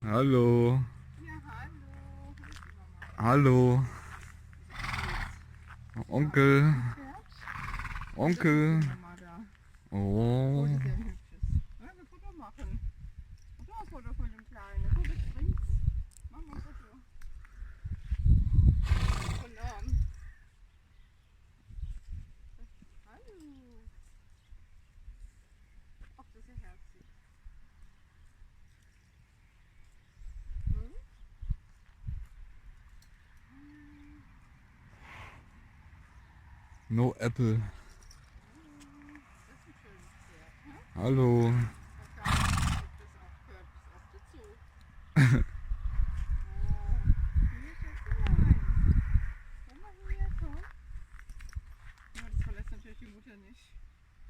Hallo. Ja, hallo. Hier ist die Mama. Hallo. Onkel. Onkel. Das ist die Mama da. Oh. Oh, das ist ja ein hübsches. Ja, ein Foto machen. Und ein Foto von dem Kleinen. Guck, jetzt bringt's. Mach mal ein Foto. Von Norm. Hallo. Ach, das ist ja herzig. Hm? No Apple. Das ist ein schönes Pferd. Hm? Hallo. Wahrscheinlich gehört das auch dazu. Oh, hier Schätzelein. Komm mal hier, komm. Ja, das verlässt natürlich die Mutter nicht.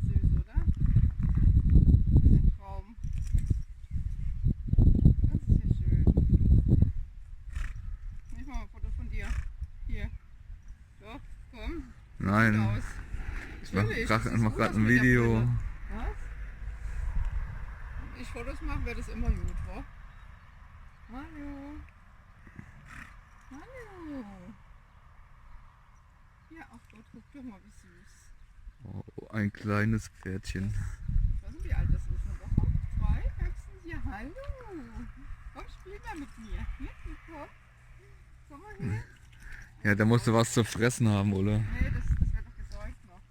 Süß, oder? Das ist ein Traum. Das ist ja schön. Ich mache mal ein Foto von dir. Hier. Doch, komm. Sieht gut Nein. aus. Ich Natürlich, das sieht mach gut gerade aus ein mit der Video. Brille. Was? Wenn ich Fotos mache, wäre das immer gut, wa? Hallo. Hallo. Ja, ach Gott, guck doch mal, wie süß. Oh, ein kleines Pferdchen. Ich weiß nicht, wie alt das ist. Eine Woche? 2? Höchstens. Ja, hallo. Komm, spiel mal mit mir. Hier, komm. Komm mal hier. Ja, der musste was zu fressen haben, oder? Nee, das wird doch gesäugt noch.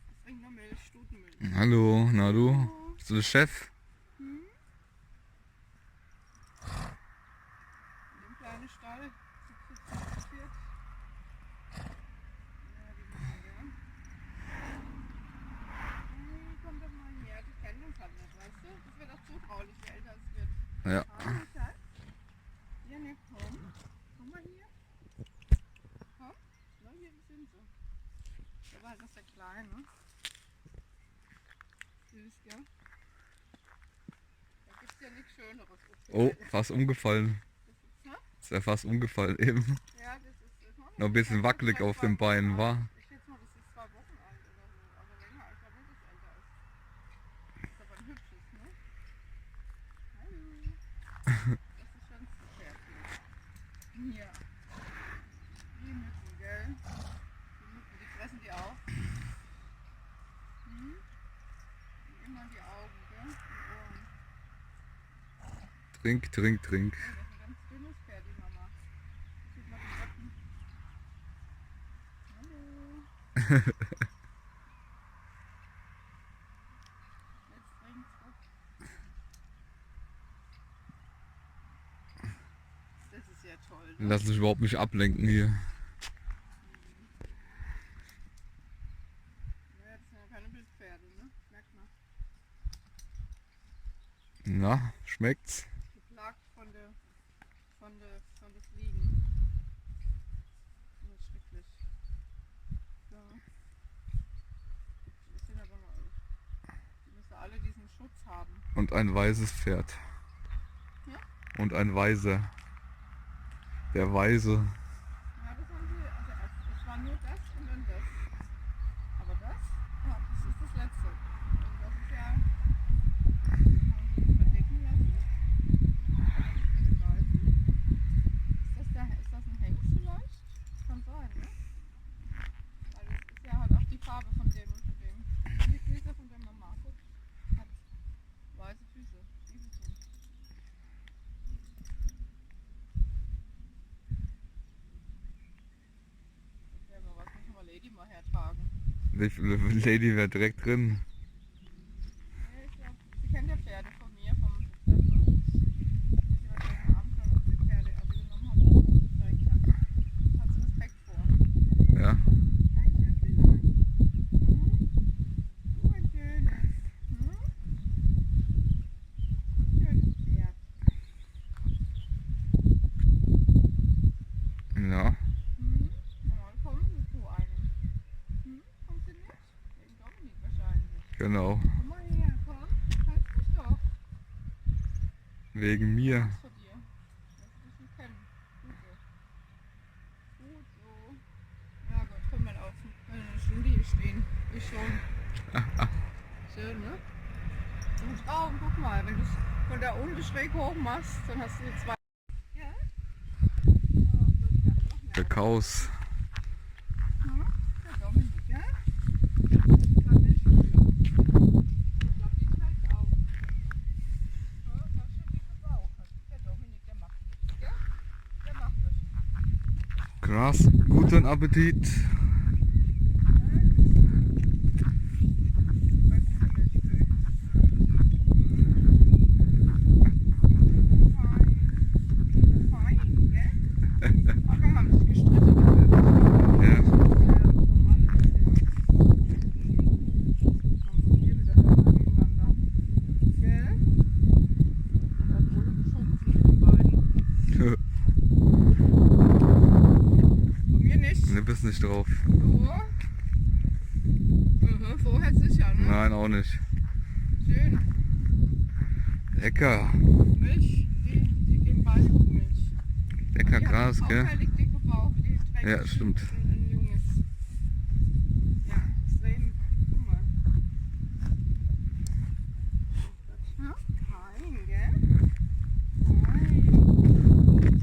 Das trinkt nur Milch, Stutenmilch. Hallo, na du? Hallo. Bist du der Chef? Hm? In dem kleinen Stall. Zu viert. Ja, die müssen gern. Hey, komm doch mal her. Die kennen uns halt nicht, weißt du? Das wird auch zutraulich, je älter es wird. Ja. Hallo, Schatz. Ja, ne, komm. Komm mal hier. Komm. Na, hier sind sie. Der war halt noch sehr klein, ne? Süß, gell? Da gibt's ja nichts Schöneres. auf der Oh, Welt. fast umgefallen. Das ist, ne? Ist ja fast umgefallen eben. Ja, das ist Noch ein bisschen wackelig auf den Beinen, war. Ich schätze mal, das ist 2 Wochen alt oder so. Aber länger, ich glaube nicht, dass es älter ist. Das ist aber ein hübsches, ne? Hallo. Das ist schon ein Pferd hier. Ja. Die Mücken, gell? Die Mücken, die fressen die auf. Hm? Und immer die Augen, gell? Die Ohren. Trink, trink, trink. Oh, das ist ein ganz dünnes Pferd, die Mama. Das sieht man den Rücken. Hallo. Jetzt trinkt's. Das ist ja toll, ne? Lass dich überhaupt nicht ablenken hier. Ja, das sind ja keine Wildpferde, ne? Merkt man. Na, schmeckt's? Geplagt von das Liegen. Das ist schrecklich. Ja. Die sind aber mal. Die müssen alle diesen Schutz haben. Und ein weißes Pferd. Ja? Und ein Weiser. Der Weise. Ja, das haben sie. Also es war nur das und dann das. Aber das? Ja, das ist das letzte. Und das ist ja. Haben sie verdecken lassen. Von den Weißen. Ist das ein Hengst vielleicht? Kann sein, ne? Weil das ist ja halt auch die Farbe von dem und von dem. Und die Füße von der Mama. Guck, hat weiße Füße. Stiefelchen. Das wäre mal was, müssen wir Lady mal hertragen. Die Lady wäre direkt drin. Nee, ich glaube, sie kennt ja Pferde von mir, vom Treffen. Als sie heute am Abend schon die Pferde genommen hat und gezeigt hat sie Respekt vor. Ja. Ein Schätzelein. Hm? So ein schönes. Hm? Ein schönes Pferd. Ja. Hm? Na, mal kommen sie zu einem. Hm? Kommt sie nicht? Wegen Dominik wahrscheinlich. Genau. Komm mal her, komm. Halt mich doch. Wegen mir. Angst vor dir. Lass dich nicht kennen. Gut so. Gut so. Ja Gott, komm mal auf. Wenn eine Stunde hier stehen. Ich schon. Schön, ne? So ein Traum, guck mal, wenn du von da unten schräg hoch machst, dann hast du die zwei. Ja? Der Kaus. Der Dominik, ja? Kann nicht früher. Ich glaube, die trägt auch. Ja, das ist schon dicke Bauch. Der Dominik, der macht nichts, gell? Der macht das. Krass, guten Appetit. Bei guter Milchkühe. Fein, gell? Aber haben sich gestritten. Ja. Ne, bist nicht drauf. Vorher sicher, ne? Nein, auch nicht. Schön. Lecker. Milch, die geben beide gut Milch. Lecker Die hat Gras, einen gell? auffällig dicke Bauch, die trägt Ja, stimmt. ein junges. Ja, extrem. Guck mal. Ja, fein, gell? Fein.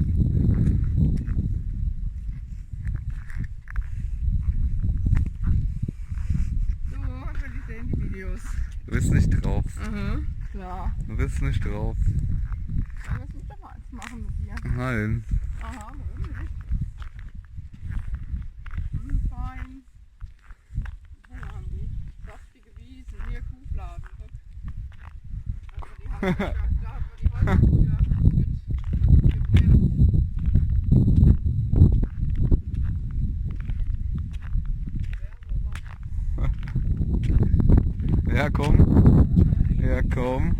So, will ich sehen die Videos. Du bist nicht drauf. Aha, klar. Du bist nicht drauf. Dann lass mich doch mal eins machen mit dir. Nein. Aha, warum nicht? Fein. Wo haben die? Saftige Wiesen, hier Kuhfladen, guck. Da hat man die Holz früher mit gekämpft. Ja, komm. Ja, komm.